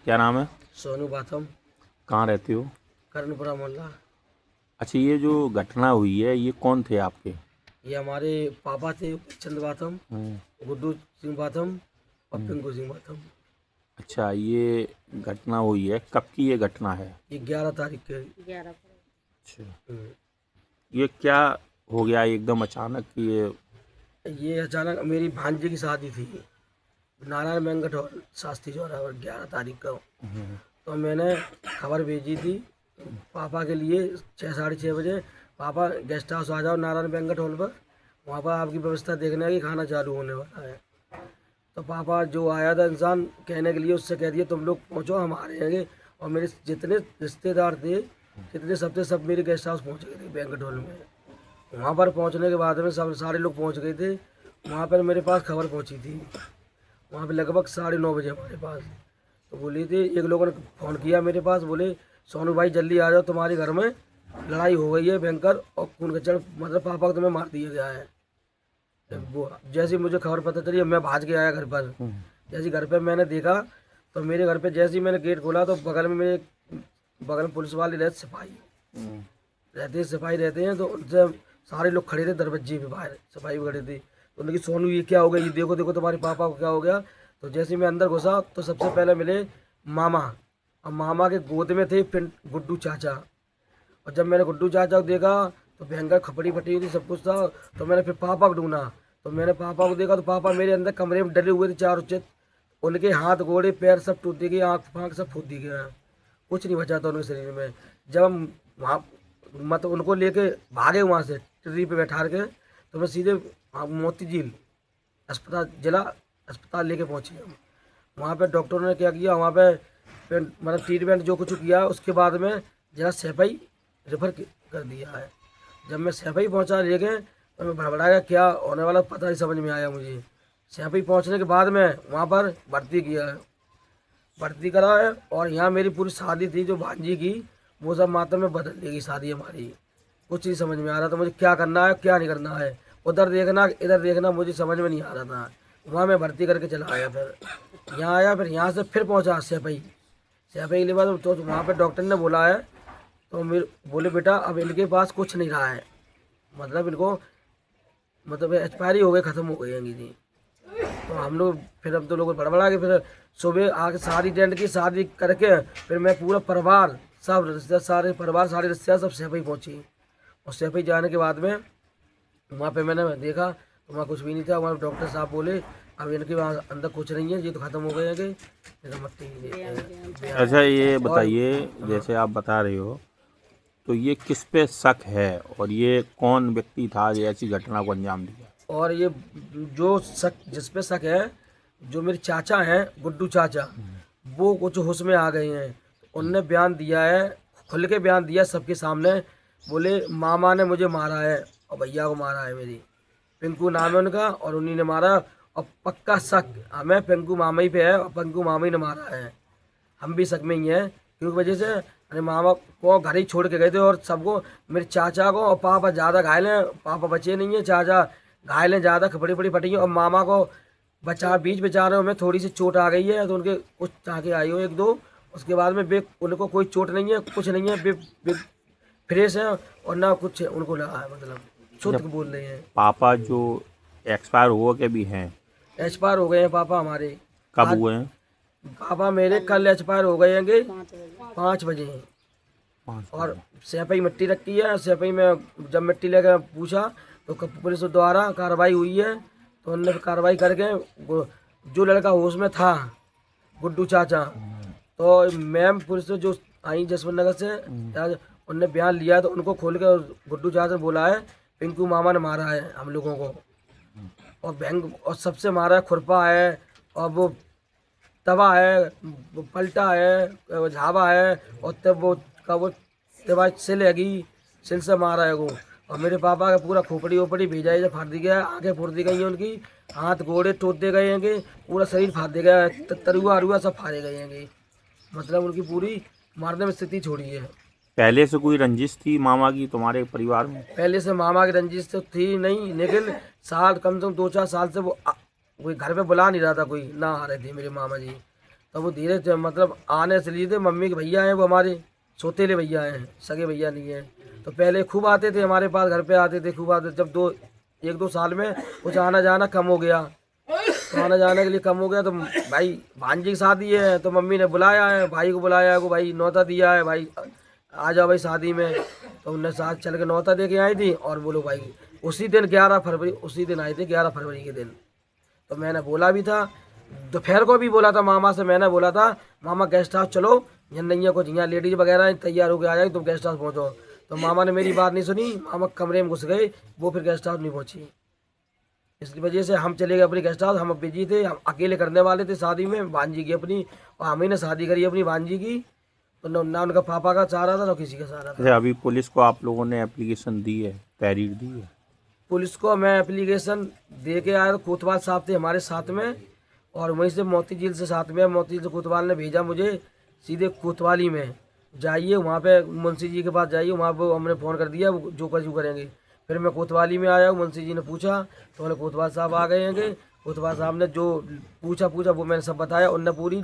क्या नाम है? सोनू बाथम, कहाँ रहते हो? कर्णपुरा मोहल्ला। अच्छा, ये जो घटना हुई है ये कौन थे आपके? ये हमारे पापा थे, चंद बाथम, हम्म, गुड्डू सिंह बाथम और हम्म। पिंकू सिंह बाथम। अच्छा, ये घटना हुई है, कब की ये घटना है? ये 11 तारीख के। अच्छा, हम्म। ये क्या हो गया एकदम अचानक कि ये अचानक मेरी भांजी की शादी थी नारायण वेंकट हॉल शास्त्री चौराहा पर 11 तारीख को। हम्म, तो मैंने खबर भेजी थी पापा के लिए 6 साढ़े 6 बजे, पापा गेस्ट हाउस आ जाओ नारायण वेंकट हॉल पर, वहाँ पर आपकी व्यवस्था देखने की, खाना चालू होने वाला है। तो पापा जो आया था इंसान कहने के लिए, उससे कह दिया तुम लोग पहुँचो, हम आ रहे हैं। और मेरे जितने रिश्तेदार थे, जितने सब थे, सब मेरे गेस्ट हाउस पहुँच गए थे बैंक्वेट हॉल में। वहाँ पर पहुँचने के बाद में सब सारे लोग पहुँच गए थे। वहाँ पर मेरे पास खबर पहुँची थी, वहाँ पे लगभग 9:30 बजे हमारे पास। तो बोली थी, एक लोगों ने फ़ोन किया मेरे पास, बोले सोनू भाई जल्दी आ जाओ, तुम्हारे घर में लड़ाई हो गई है भयंकर और खून खच्चड़, मतलब पापा को तुम्हें मार दिया गया है। तो वो जैसे ही मुझे खबर पता चली, मैं भाग के आया घर पर। जैसे ही घर पे मैंने देखा, तो मेरे घर पे जैसे ही मैंने गेट खोला, तो बगल में पुलिस वाले रहते, सिपाही रहते हैं, सिपाही रहते हैं। तो उनसे सारे लोग खड़े थे दरवाजे पे बाहर, सिपाही भी खड़े थे। तो उन्होंने कि सोनू ये क्या हो गया, ये देखो देखो तुम्हारे पापा को क्या हो गया। तो जैसे ही मैं अंदर घुसा, तो सबसे पहले मिले मामा, और मामा के गोद में थे गुड्डू चाचा। और जब मैंने गुड्डू चाचा को देखा, तो भयंकर खपड़ी फटी हुई थी, सब कुछ था। तो मैंने फिर पापा को ढूंढा, तो मैंने पापा को देखा, तो पापा मेरे अंदर कमरे में डले हुए थे चारों चित। उनके हाथ गोड़े पैर सब टूट दिए गए, आँख फाँख सब फूट दी गया, कुछ नहीं बचा था उनके शरीर में। जब हम वहाँ मतलब उनको लेके भागे वहाँ से ट्री पे बैठा के, तो मैं सीधे मोती झील अस्पताल, जिला अस्पताल लेके पहुँचे हम। वहाँ पे डॉक्टरों ने क्या किया, वहाँ पे मतलब ट्रीटमेंट जो कुछ किया, उसके बाद में जिला सैफई रेफर कर दिया है। जब मैं सैफई पहुँचा लेके, तो मैं भड़बड़ाया, क्या होने वाला पता नहीं समझ में आया मुझे। सैफई पहुँचने के बाद में वहाँ पर भर्ती किया है, भर्ती करा है। और यहाँ मेरी पूरी शादी थी जो भांजी की, वो सब मातम में बदल देगी शादी हमारी। कुछ नहीं समझ में आ रहा था मुझे, क्या करना है क्या नहीं करना है, उधर देखना इधर देखना, मुझे समझ में नहीं आ रहा था। वहाँ मैं भर्ती करके चला आया, फिर यहाँ आया, फिर यहाँ से फिर पहुँचा सैफई। सैफई के बाद तो वहाँ पे डॉक्टर ने बोला है, तो मेरे बोले बेटा अब इनके पास कुछ नहीं रहा है, मतलब इनको मतलब एक्सपायरी हो गई, ख़त्म हो गई है जी। तो हम लोग फिर, अब तो लोग बड़बड़ा के, फिर सुबह आके शादी टेंट की शादी करके, फिर मैं पूरा परिवार, सब रिश्तेदार, सारे परिवार, सारे रिश्तेदार सब सैफई पहुँची। और सैफई जाने के बाद में वहाँ पे मैंने देखा, तो वहाँ कुछ भी नहीं था। वहाँ डॉक्टर साहब बोले अब इनके वहाँ अंदर कुछ नहीं है, ये तो ख़त्म हो गए हैं कि अच्छा, ये और बताइए, जैसे आप बता रहे हो, तो ये किस पे शक है और ये कौन व्यक्ति था जो ऐसी घटना को अंजाम दिया? और ये जो शक, जिस पे शक है, जो मेरे चाचा हैं गुड्डू चाचा, वो कुछ होश में आ गए हैं। उनने बयान दिया है, खुल के बयान दिया सबके सामने। बोले मामा ने मुझे मारा है और भैया को मारा है, मेरी पिंकू नाम है उनका, और उन्हीं ने मारा। और पक्का शक हमें पिंकू मामा ही पे है, और पिंकू मामा ही ने मारा है। हम भी शक में ही हैं, क्योंकि वजह से अरे मामा को घर ही छोड़ के गए थे, और सबको, मेरे चाचा को और पापा ज़्यादा घायल हैं, पापा बचे नहीं हैं, चाचा घायल हैं ज़्यादा, बड़ी बड़ी फटी हैं। और मामा को बीच बेचारे में थोड़ी सी चोट आ गई है, तो उनके कुछ टाँके आई हो एक दो, उसके बाद में उनको कोई चोट नहीं है, कुछ नहीं है, बे फ्रेश है, और ना कुछ उनको लगा है, मतलब शुद्ध जब बोल रहे हैं। पापा जो एक्सपायर हुए के भी हैं, एक्सपायर हो गए हैं पापा हमारे। कब आज हुए हैं? पापा मेरे कल एक्सपायर हो गए हैं 5 बजे। 5 और बजे। सैफई मिट्टी रखी है, सैफई में जब मिट्टी लेकर पूछा, तो पुलिस द्वारा कार्रवाई हुई है। तो उन्होंने कार्रवाई करके जो लड़का होश में था, गुड्डू चाचा, तो मैम पुलिस जो आई जसवंत नगर से, आज उनने बयान लिया, तो उनको खोल के गुड्डू चाचा ने बोला है पिंकू मामा ने मारा है हम लोगों को, और बैंक और सबसे मारा है, खुरपा है, और वो तवा है, वो पलटा है, वो झावा है, और तब वो का वो तवा सिल हैगी, सिल से मारा है वो। और मेरे पापा का पूरा खोपड़ी ओपड़ी भेजा है, फाड़ दी गया, आंखें फोड़ दी गई हैं उनकी, हाथ गोड़े टूट दे गए हैं, पूरा शरीर फाड़ दिया गया है, तरुआ अरुआ सब फाड़े गए हैं, मतलब उनकी पूरी मारने में स्थिति छोड़ी है। पहले से कोई रंजिश थी मामा की तुम्हारे परिवार में? पहले से मामा की रंजिश तो थी नहीं, लेकिन साल कम से कम 2-4 साल से वो कोई घर पे बुला नहीं रहा था, कोई ना आ रहे थे मेरे मामा जी। तो वो धीरे से मतलब आने से लिए थे। मम्मी के भैया हैं वो हमारे सौतेले भैया हैं, सगे भैया नहीं हैं। तो पहले खूब आते थे हमारे पास, घर पे आते थे खूब आते। जब 1-2 साल में कुछ आना जाना कम हो गया, तो आना जाने के लिए कम हो गया, तो भाई भांजी की शादी है तो मम्मी ने बुलाया है, भाई को बुलाया है, को भाई न्योता दिया है, भाई आ जाओ भाई शादी में। तो उनने साथ चल के न्योता दे के आई थी। और बोलो भाई उसी दिन 11 फरवरी, उसी दिन आई थी 11 फरवरी के दिन। तो मैंने बोला भी था, दोपहर को भी बोला था मामा से, मैंने बोला था मामा गेस्ट हाउस चलो, यहाँ नहीं है कुछ, यहाँ लेडीज वगैरह तैयार होकर आ जाएगी, तुम गेस्ट हाउस पहुँचो। तो मामा ने मेरी बात नहीं सुनी, मामा कमरे में घुस गए, वो फिर गेस्ट हाउस नहीं पहुँची। इसकी वजह से हम चले गए अपनी गेस्ट हाउस। हम बिजी थे, हम अकेले करने वाले थे शादी में भांजी की अपनी, और हम ही ने शादी करी अपनी भांजी की। तो ना उनका पापा का सहारा था ना किसी का सहारा था। अच्छा, अभी पुलिस को आप लोगों ने एप्लीकेशन दी है, तहरीर दी है? पुलिस को मैं एप्लीकेशन दे के आया, तो कोतवाल साहब थे हमारे साथ में, और वहीं से मोती झील से साथ में, मोती झील से कोतवाल ने भेजा मुझे सीधे कोतवाली में, जाइए वहाँ पे मुंशी जी के पास जाइए, वहाँ पे हमने फ़ोन कर दिया, वो जो कुछ करेंगे। फिर मैं कोतवाली में आया, मुंशी जी ने पूछा तो मैंने कोतवाल साहब आ गए हैं। कोतवाल साहब ने जो पूछा वो मैंने सब बताया। उनने पूरी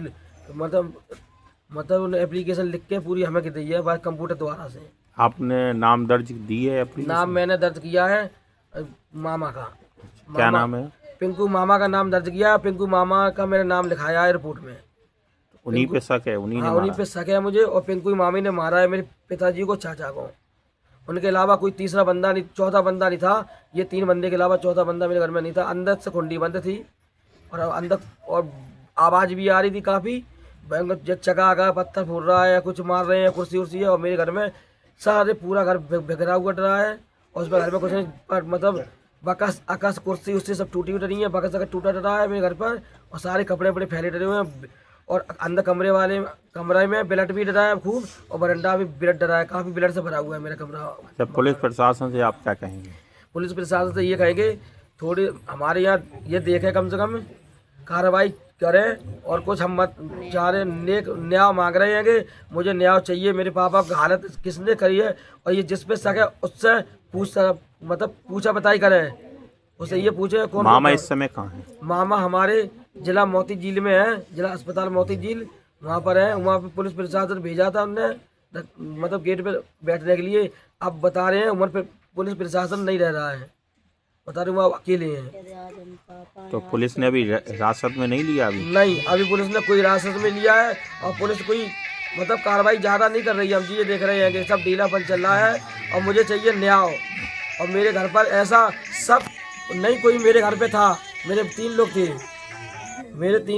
मतलब उन्हें एप्लीकेशन लिख के पूरी हमें दी है बाय कंप्यूटर द्वारा से। आपने नाम दर्ज दी है अपनी? नाम मैंने दर्ज किया है मामा का। क्या नाम है? पिंकू मामा का नाम दर्ज किया है। पिंकू मामा का मेरा नाम लिखाया है रिपोर्ट में। उन्हीं पे शक है? उन्हीं ने हाँ, उन्हीं मारा? पे शक है मुझे। और पिंकू मामी ने मारा है मेरे पिताजी को, चाचा को। उनके अलावा कोई तीसरा बंदा नहीं, चौथा बंदा नहीं था। ये 3 बंदे के अलावा चौथा बंदा मेरे घर में नहीं था। अंदर से कुंडी बंद थी, और अंदर और आवाज़ भी आ रही थी काफ़ी भयंकर, चका का पत्थर फूट रहा है या कुछ मार रहे हैं, कुर्सी उर्सी है। और मेरे घर में सारे पूरा घर बिखरा हुआ रहा है, और उसमें घर में कुछ नहीं, पर मतलब बकस अकस कुर्सी उससे सब टूटी उठ रही है, बकस अकस टूटा रहा है मेरे घर पर। और सारे कपड़े वपड़े फैले डरे हुए हैं, और अंदर कमरे में ब्लड भी डरा है खूब, और बरंडा भी ब्लड डरा है, काफ़ी ब्लड से भरा हुआ है मेरा कमरा। जब पुलिस प्रशासन से आप क्या कहेंगे? पुलिस प्रशासन से ये कहेंगे थोड़ी हमारे यहाँ ये देखे, कम से कम कार्रवाई करें। और कुछ हम मत चाहे नेक न्याय मांग रहे हैं कि मुझे न्याय चाहिए। मेरे पापा की हालत किसने करी है, और ये जिस पे शक है उससे पूछा बताई करें, उससे ये पूछे कौन। मामा इस समय कहाँ है? मामा हमारे जिला मोती झील में है, जिला अस्पताल मोती झील, वहाँ पर है। वहाँ पर पुलिस प्रशासन भेजा था उनने, मतलब गेट पे बैठने के लिए। अब बता रहे हैं वहाँ पर पुलिस प्रशासन नहीं रह रहा है, बता रहे वहाँ अकेले हैं। तो पुलिस ने अभी हिरासत में नहीं लिया? अभी नहीं, अभी पुलिस ने कोई हिरासत में लिया है, और पुलिस कोई मतलब कार्रवाई ज़्यादा नहीं कर रही है। हम जी ये देख रहे हैं कि सब ढीलापन चल रहा है, और मुझे चाहिए न्याय। और मेरे घर पर ऐसा सब नहीं कोई मेरे घर पे था। मेरे 3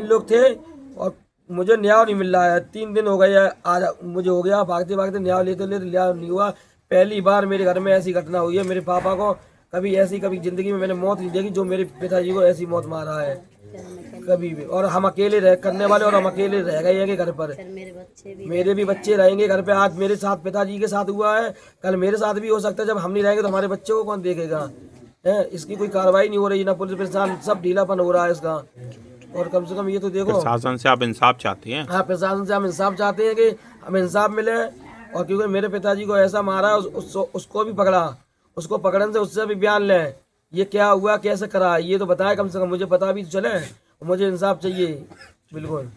लोग थे, और मुझे न्याय नहीं मिल रहा है। 3 दिन हो गए है, आज मुझे हो गया भागते भागते न्याय लेते न्याय नहीं हुआ। पहली बार मेरे घर में ऐसी घटना हुई है। मेरे पापा को कभी ज़िंदगी में मैंने मौत नहीं देखी जो मेरे पिताजी को ऐसी मौत मारा है कभी भी। और हम अकेले रह करने वाले, और हम अकेले रह गए हैं घर पर। मेरे भी बच्चे रहेंगे घर पे। आज मेरे साथ पिताजी के साथ हुआ है, कल मेरे साथ भी हो सकता है। जब हम नहीं रहेंगे तो हमारे बच्चे को कौन देखेगा? है, इसकी कोई कार्रवाई नहीं हो रही, ना पुलिस प्रशासन, सब ढीलापन हो रहा है इसका। और कम से कम ये तो देखो, प्रशासन से आप इंसाफ चाहते हैं? हाँ, प्रशासन से हम इंसाफ चाहते हैं कि हमें इंसाफ मिले। और क्योंकि मेरे पिताजी को ऐसा मारा है, उसको भी पकड़ा, उसको पकड़ने से उससे भी बयान लें, ये क्या हुआ, कैसे करा, ये तो बताए कम से कम, मुझे पता भी तो चले। मुझे इंसाफ चाहिए बिल्कुल।